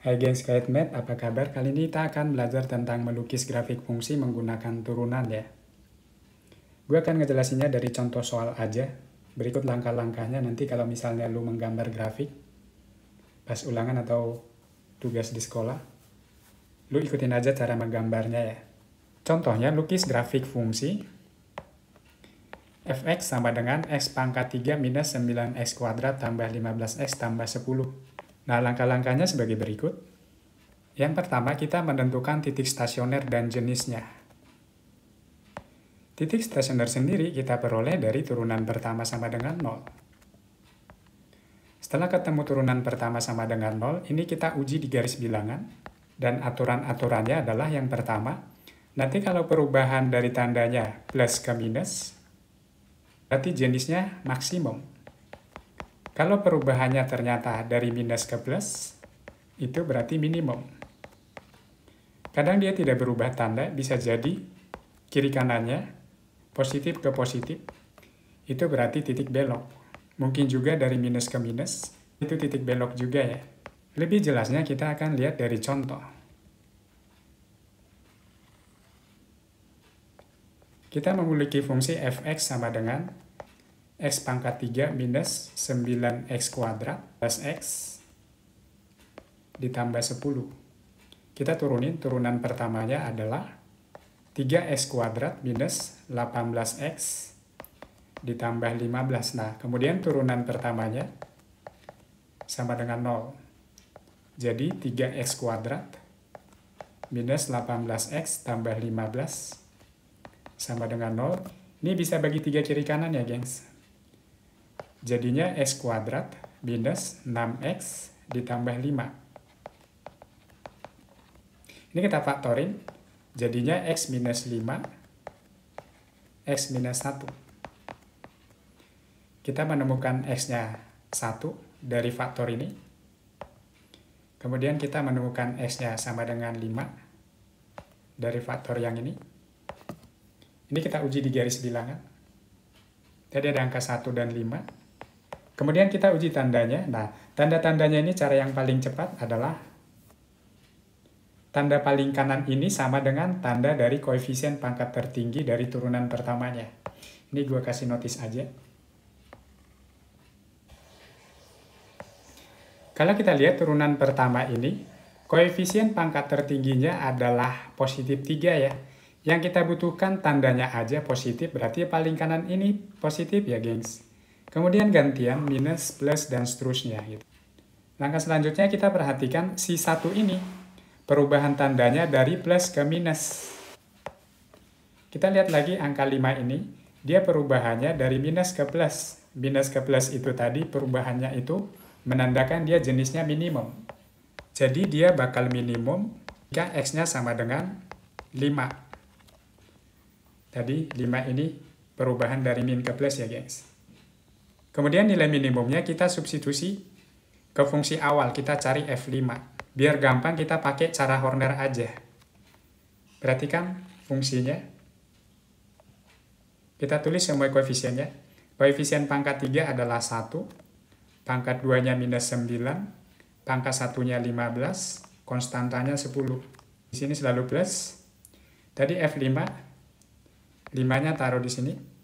Hai gengs Kite apa kabar? Kali ini kita akan belajar tentang melukis grafik fungsi menggunakan turunan ya. Gue akan ngejelasinnya dari contoh soal aja. Berikut langkah-langkahnya nanti kalau misalnya lu menggambar grafik pas ulangan atau tugas di sekolah, lu ikutin aja cara menggambarnya ya. Contohnya lukis grafik fungsi fx sama dengan x pangkat 3 minus 9x kuadrat tambah 15x tambah 10. Nah, langkah-langkahnya sebagai berikut. Yang pertama, kita menentukan titik stasioner dan jenisnya. Titik stasioner sendiri kita peroleh dari turunan pertama sama dengan 0. Setelah ketemu turunan pertama sama dengan 0, ini kita uji di garis bilangan. Dan aturan-aturannya adalah yang pertama, nanti kalau perubahan dari tandanya plus ke minus, berarti jenisnya maksimum. Kalau perubahannya ternyata dari minus ke plus, itu berarti minimum. Kadang dia tidak berubah tanda, bisa jadi kiri kanannya positif ke positif, itu berarti titik belok. Mungkin juga dari minus ke minus, itu titik belok juga ya. Lebih jelasnya kita akan lihat dari contoh. Kita memiliki fungsi fx sama dengan x pangkat 3 minus 9x kuadrat plus x ditambah 10. Kita turunan pertamanya adalah 3x kuadrat minus 18x ditambah 15. Nah, kemudian turunan pertamanya sama dengan 0. Jadi 3x kuadrat minus 18x tambah 15 sama dengan 0. Ini bisa bagi 3 kiri kanan ya, gengs. Jadinya x kuadrat minus 6x ditambah 5. Ini kita faktorin, jadinya x minus 5, x minus 1. Kita menemukan x-nya 1 dari faktor ini. Kemudian kita menemukan x-nya sama dengan 5 dari faktor yang ini. Ini kita uji di garis bilangan. Tadi ada angka 1 dan 5. Kemudian kita uji tandanya. Nah, tanda-tandanya ini cara yang paling cepat adalah tanda paling kanan ini sama dengan tanda dari koefisien pangkat tertinggi dari turunan pertamanya. Ini gue kasih notis aja. Kalau kita lihat turunan pertama ini, koefisien pangkat tertingginya adalah positif 3 ya. Yang kita butuhkan tandanya aja positif, berarti paling kanan ini positif ya, gengs. Kemudian gantian minus, plus, dan seterusnya. Gitu. Langkah selanjutnya kita perhatikan si 1 ini. Perubahan tandanya dari plus ke minus. Kita lihat lagi angka 5 ini. Dia perubahannya dari minus ke plus. Minus ke plus itu tadi perubahannya itu menandakan dia jenisnya minimum. Jadi dia bakal minimum jika x-nya sama dengan 5. Tadi 5 ini perubahan dari min ke plus ya, gengs. Kemudian nilai minimumnya kita substitusi ke fungsi awal, kita cari F5. Biar gampang kita pakai cara Horner aja. Perhatikan fungsinya. Kita tulis semua koefisiennya. Koefisien pangkat 3 adalah 1, pangkat 2-nya minus 9, pangkat 1-nya 15, konstantanya 10. Di sini selalu plus. Tadi F5, 5-nya taruh di sini.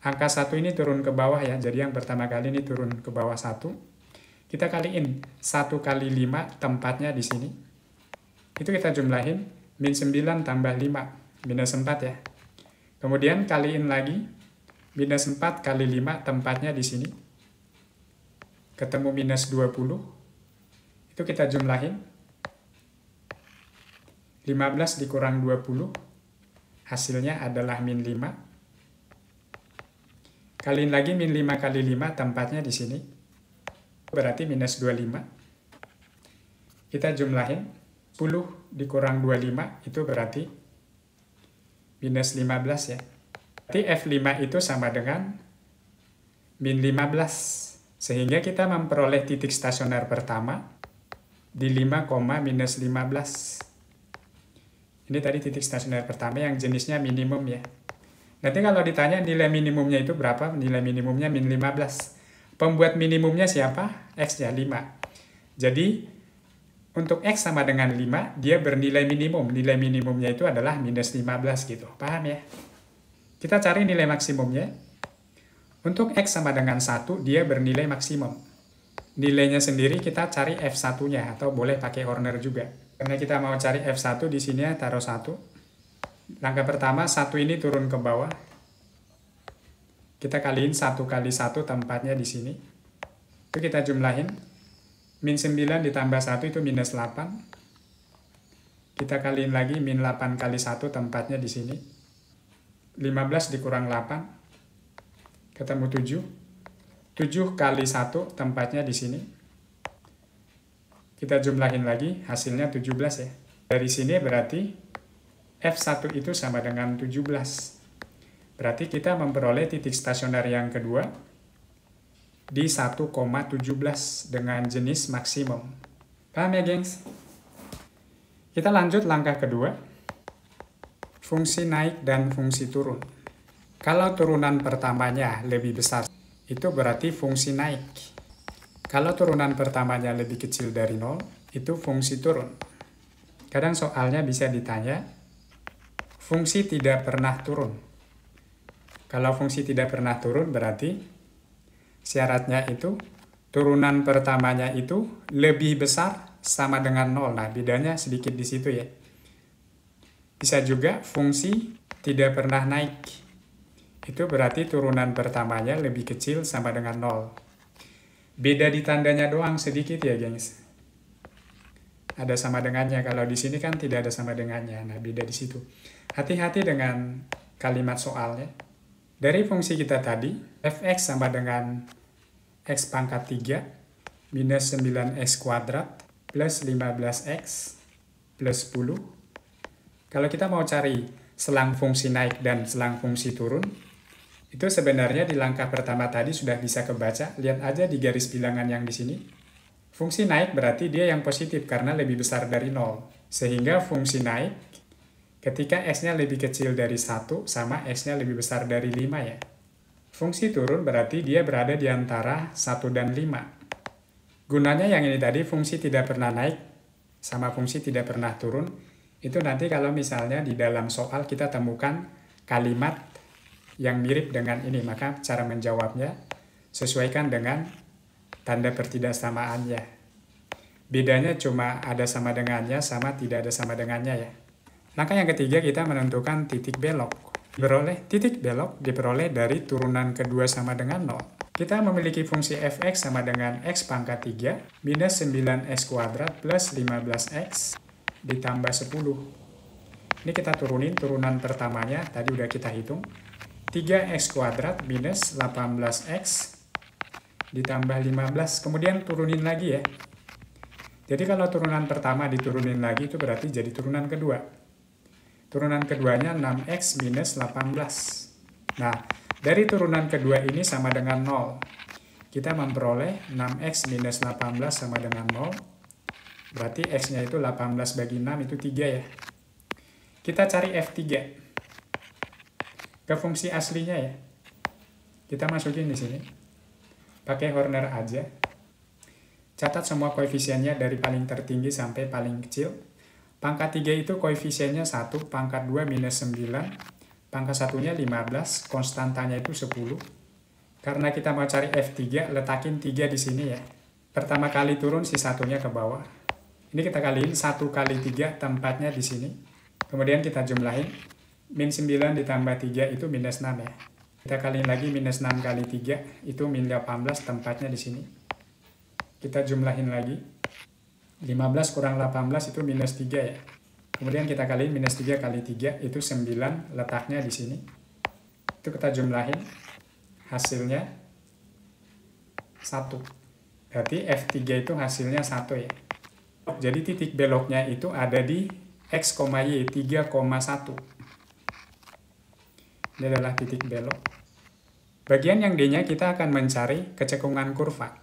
Angka 1 ini turun ke bawah ya, jadi yang pertama kali ini turun ke bawah 1. Kita kaliin 1 kali 5 tempatnya di sini. Itu kita jumlahin, min 9 tambah 5, minus 4 ya. Kemudian kaliin lagi, minus 4 kali 5 tempatnya di sini. Ketemu minus 20. Itu kita jumlahin. 15 dikurang 20. Hasilnya adalah min 5. Kaliin lagi min 5 kali 5 tempatnya di sini. Berarti minus 25. Kita jumlahin. 10 dikurang 25 itu berarti minus 15 ya. Berarti F5 itu sama dengan min 15. Sehingga kita memperoleh titik stasioner pertama di 5, minus 15. Ini tadi titik stasioner pertama yang jenisnya minimum ya. Nanti kalau ditanya nilai minimumnya itu berapa? Nilai minimumnya min 15. Pembuat minimumnya siapa? X ya, 5. Jadi untuk X sama dengan 5, dia bernilai minimum. Nilai minimumnya itu adalah minus 15 gitu. Paham ya? Kita cari nilai maksimumnya. Untuk X sama dengan 1, dia bernilai maksimum. Nilainya sendiri kita cari F1-nya, atau boleh pakai Horner juga. Karena kita mau cari F1, di sini taruh 1. Langkah pertama, 1 ini turun ke bawah. Kita kaliin 1 kali 1 tempatnya di sini. Itu kita jumlahin. Min 9 ditambah 1 itu minus 8. Kita kaliin lagi min 8 kali 1 tempatnya di sini. 15 dikurang 8. Ketemu 7. 7 kali 1 tempatnya di sini. Kita jumlahin lagi, hasilnya 17 ya. Dari sini berarti F1 itu sama dengan 17. Berarti kita memperoleh titik stasioner yang kedua di 1,17 dengan jenis maksimum. Paham ya, gengs? Kita lanjut langkah kedua. Fungsi naik dan fungsi turun. Kalau turunan pertamanya lebih besar, itu berarti fungsi naik. Kalau turunan pertamanya lebih kecil dari 0, itu fungsi turun. Kadang soalnya bisa ditanya, fungsi tidak pernah turun. Kalau fungsi tidak pernah turun berarti syaratnya itu turunan pertamanya itu lebih besar sama dengan 0. Nah, bedanya sedikit di situ ya. Bisa juga fungsi tidak pernah naik. Itu berarti turunan pertamanya lebih kecil sama dengan 0. Beda di tandanya doang sedikit ya, gengs. Ada sama dengannya. Kalau di sini kan tidak ada sama dengannya. Nah, beda di situ. Hati-hati dengan kalimat soalnya. Dari fungsi kita tadi, fx sama dengan x pangkat 3 minus 9x kuadrat plus 15x plus 10. Kalau kita mau cari selang fungsi naik dan selang fungsi turun, itu sebenarnya di langkah pertama tadi sudah bisa kebaca. Lihat aja di garis bilangan yang di sini. Fungsi naik berarti dia yang positif karena lebih besar dari 0. Sehingga fungsi naik ketika x-nya lebih kecil dari 1 sama x-nya lebih besar dari 5 ya. Fungsi turun berarti dia berada di antara 1 dan 5. Gunanya yang ini tadi, fungsi tidak pernah naik sama fungsi tidak pernah turun. Itu nanti kalau misalnya di dalam soal kita temukan kalimat yang mirip dengan ini, maka cara menjawabnya sesuaikan dengan tanda pertidaksamaannya. Bedanya cuma ada sama dengannya sama tidak ada sama dengannya ya. Langkah yang ketiga kita menentukan titik belok. Titik belok diperoleh dari turunan kedua sama dengan 0. Kita memiliki fungsi fx sama dengan x pangkat 3 minus 9x kuadrat plus 15x ditambah 10. Ini kita turunin turunan pertamanya, tadi udah kita hitung. 3x kuadrat minus 18x ditambah 15. Kemudian turunin lagi ya. Jadi kalau turunan pertama diturunin lagi itu berarti jadi turunan kedua. Turunan keduanya 6x minus 18. Nah, dari turunan kedua ini sama dengan 0. Kita memperoleh 6x minus 18 sama dengan 0. Berarti x-nya itu 18 bagi 6 itu 3 ya. Kita cari F3. Ke fungsi aslinya ya. Kita masukin di sini. Pakai Horner aja. Catat semua koefisiennya dari paling tertinggi sampai paling kecil. Pangkat 3 itu koefisiennya 1, pangkat 2 minus 9, pangkat 1-nya 15, konstantanya itu 10. Karena kita mau cari F3, letakin 3 di sini ya. Pertama kali turun si satunya ke bawah. Ini kita kaliin 1 kali 3 tempatnya di sini. Kemudian kita jumlahin. Min 9 ditambah 3 itu minus 6 ya. Kita kaliin lagi minus 6 kali 3 itu min 18 tempatnya di sini. Kita jumlahin lagi. 15 kurang 18 itu minus 3 ya. Kemudian kita kaliin minus 3 kali 3 itu 9 letaknya di sini. Itu kita jumlahin. Hasilnya 1. Berarti F3 itu hasilnya 1 ya. Jadi titik beloknya itu ada di X, Y 3,1. Ini adalah titik belok. Bagian yang D-nya kita akan mencari kecekungan kurva.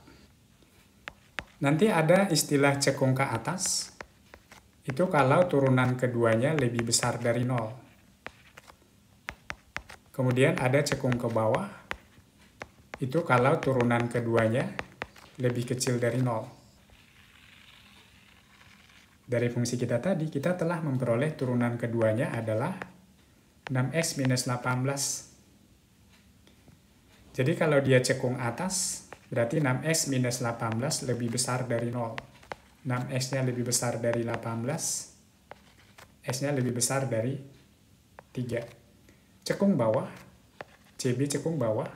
Nanti ada istilah cekung ke atas. Itu kalau turunan keduanya lebih besar dari 0. Kemudian ada cekung ke bawah. Itu kalau turunan keduanya lebih kecil dari 0. Dari fungsi kita tadi, kita telah memperoleh turunan keduanya adalah 6x minus 18. Jadi kalau dia cekung atas, berarti 6x minus 18 lebih besar dari 0. 6x-nya lebih besar dari 18, x-nya lebih besar dari 3. Cekung bawah, CB cekung bawah,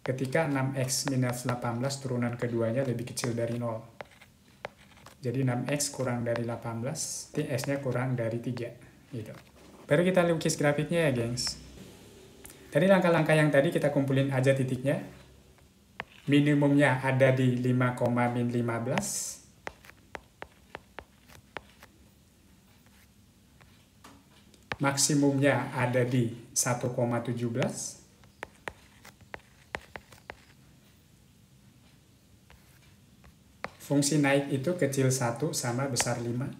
ketika 6x minus 18 turunan keduanya lebih kecil dari 0. Jadi 6x kurang dari 18, x-nya kurang dari 3. Gitu. Baru kita lukis grafiknya ya, gengs. Tadi langkah-langkah yang tadi kita kumpulin aja titiknya. Minimumnya ada di 5,-15. Maksimumnya ada di 1,17. Fungsi naik itu kecil 1 sama besar 5.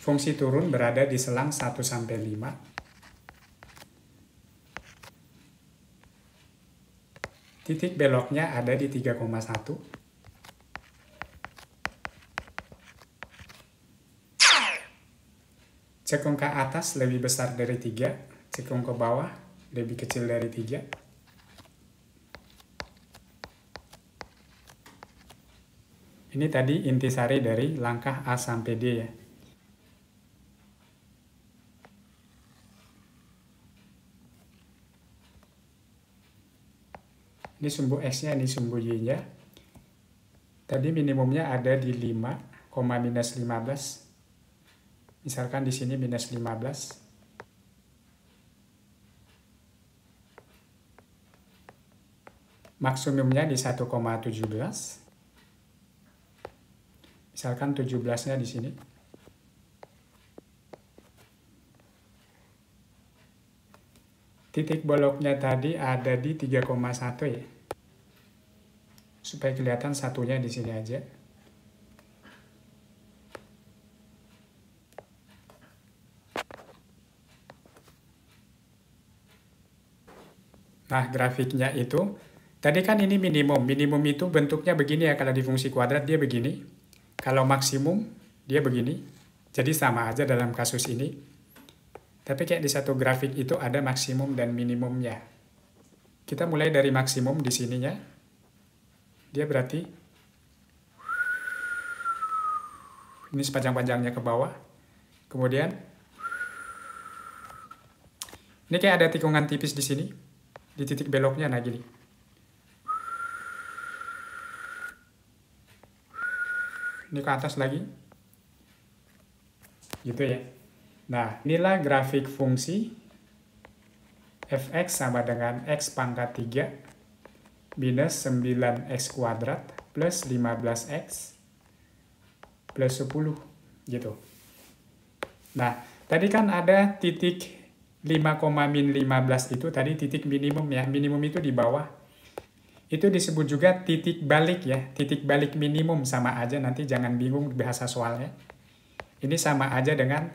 Fungsi turun berada di selang 1 sampai 5. Titik beloknya ada di 3,1. Cekung ke atas lebih besar dari 3, cekung ke bawah lebih kecil dari 3. Ini tadi intisari dari langkah A sampai D ya. Ini sumbu X-nya, ini sumbu Y-nya. Tadi minimumnya ada di 5, minus 15. Misalkan di sini minus 15. Maksimumnya di 1,17. Misalkan 17-nya di sini. Titik boloknya tadi ada di 3,1 ya. Supaya kelihatan satunya di sini aja. Nah, grafiknya itu, tadi kan ini minimum. Minimum itu bentuknya begini ya, kalau di fungsi kuadrat dia begini. Kalau maksimum, dia begini. Jadi sama aja dalam kasus ini. Tapi kayak di satu grafik itu ada maksimum dan minimumnya. Kita mulai dari maksimum di sininya. Dia berarti ini sepanjang-panjangnya ke bawah. Kemudian ini kayak ada tikungan tipis di sini. Di titik beloknya, nah gini. Ini ke atas lagi. Gitu ya. Nah, inilah grafik fungsi fx sama dengan x pangkat 3 minus 9x kuadrat plus 15x plus 10. Gitu. Nah, tadi kan ada titik 5,-15 itu tadi titik minimum ya. Minimum itu di bawah. Itu disebut juga titik balik ya. Titik balik minimum sama aja, nanti jangan bingung bahasa soalnya. Ini sama aja dengan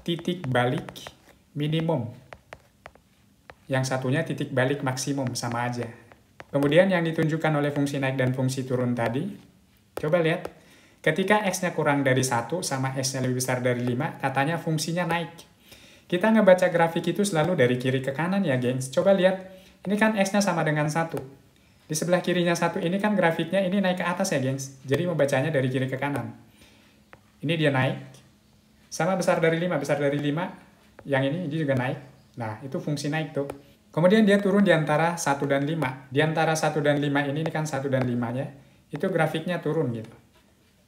titik balik minimum. Yang satunya titik balik maksimum, sama aja. Kemudian yang ditunjukkan oleh fungsi naik dan fungsi turun tadi, coba lihat. Ketika x-nya kurang dari 1 sama x-nya lebih besar dari 5, katanya fungsinya naik. Kita ngebaca grafik itu selalu dari kiri ke kanan ya, gengs. Coba lihat, ini kan x-nya sama dengan 1. Di sebelah kirinya 1 ini kan grafiknya ini naik ke atas ya, gengs. Jadi membacanya dari kiri ke kanan. Ini dia naik. Sama besar dari 5, besar dari 5. Yang ini juga naik. Nah, itu fungsi naik tuh. Kemudian dia turun di antara 1 dan 5. Di antara 1 dan 5 ini kan 1 dan 5-nya. Itu grafiknya turun gitu.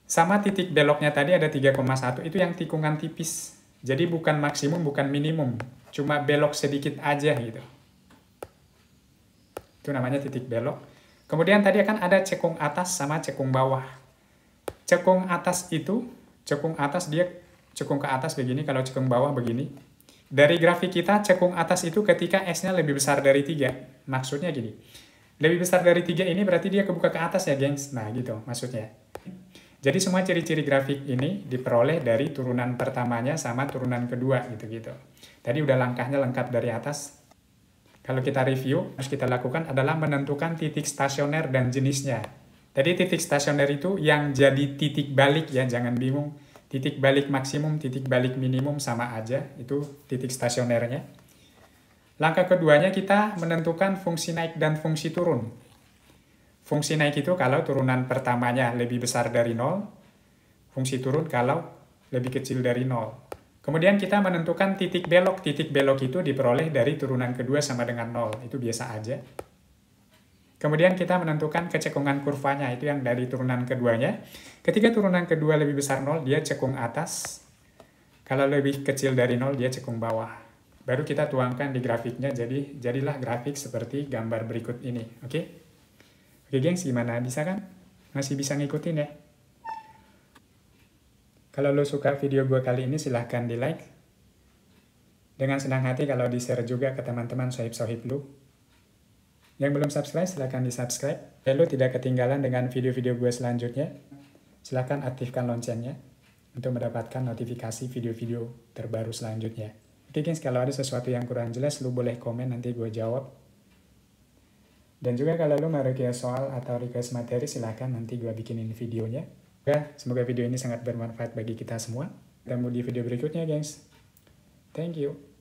Sama titik beloknya tadi ada 3,1. Itu yang tikungan tipis. Jadi bukan maksimum, bukan minimum. Cuma belok sedikit aja gitu. Itu namanya titik belok. Kemudian tadi kan ada cekung atas sama cekung bawah. Cekung atas itu, cekung atas dia cekung ke atas begini, kalau cekung bawah begini. Dari grafik kita, cekung atas itu ketika x-nya lebih besar dari 3. Maksudnya gini, lebih besar dari 3 ini berarti dia kebuka ke atas ya, gengs. Nah gitu maksudnya. Jadi semua ciri-ciri grafik ini diperoleh dari turunan pertamanya sama turunan kedua gitu-gitu. Tadi udah langkahnya lengkap dari atas. Kalau kita review, harus kita lakukan adalah menentukan titik stasioner dan jenisnya. Jadi titik stasioner itu yang jadi titik balik ya, jangan bingung. Titik balik maksimum, titik balik minimum sama aja, itu titik stasionernya. Langkah keduanya kita menentukan fungsi naik dan fungsi turun. Fungsi naik itu kalau turunan pertamanya lebih besar dari 0, fungsi turun kalau lebih kecil dari 0. Kemudian kita menentukan titik belok. Titik belok itu diperoleh dari turunan kedua sama dengan 0. Itu biasa aja. Kemudian kita menentukan kecekungan kurvanya. Itu yang dari turunan keduanya. Ketika turunan kedua lebih besar 0, dia cekung atas. Kalau lebih kecil dari 0, dia cekung bawah. Baru kita tuangkan di grafiknya. Jadi jadilah grafik seperti gambar berikut ini. Oke? Oke gengs, gimana? Bisa kan? Masih bisa ngikutin ya? Kalau lo suka video gue kali ini, silahkan di like. Dengan senang hati kalau di share juga ke teman-teman sohib-sohib lo. Yang belum subscribe, silahkan di subscribe. Dan lo tidak ketinggalan dengan video-video gue selanjutnya. Silahkan aktifkan loncengnya untuk mendapatkan notifikasi video-video terbaru selanjutnya. Oke guys, kalau ada sesuatu yang kurang jelas, lo boleh komen, nanti gue jawab. Dan juga kalau lo mau request soal atau request materi, silahkan nanti gue bikinin videonya. Semoga video ini sangat bermanfaat bagi kita semua. Ketemu di video berikutnya, gengs. Thank you.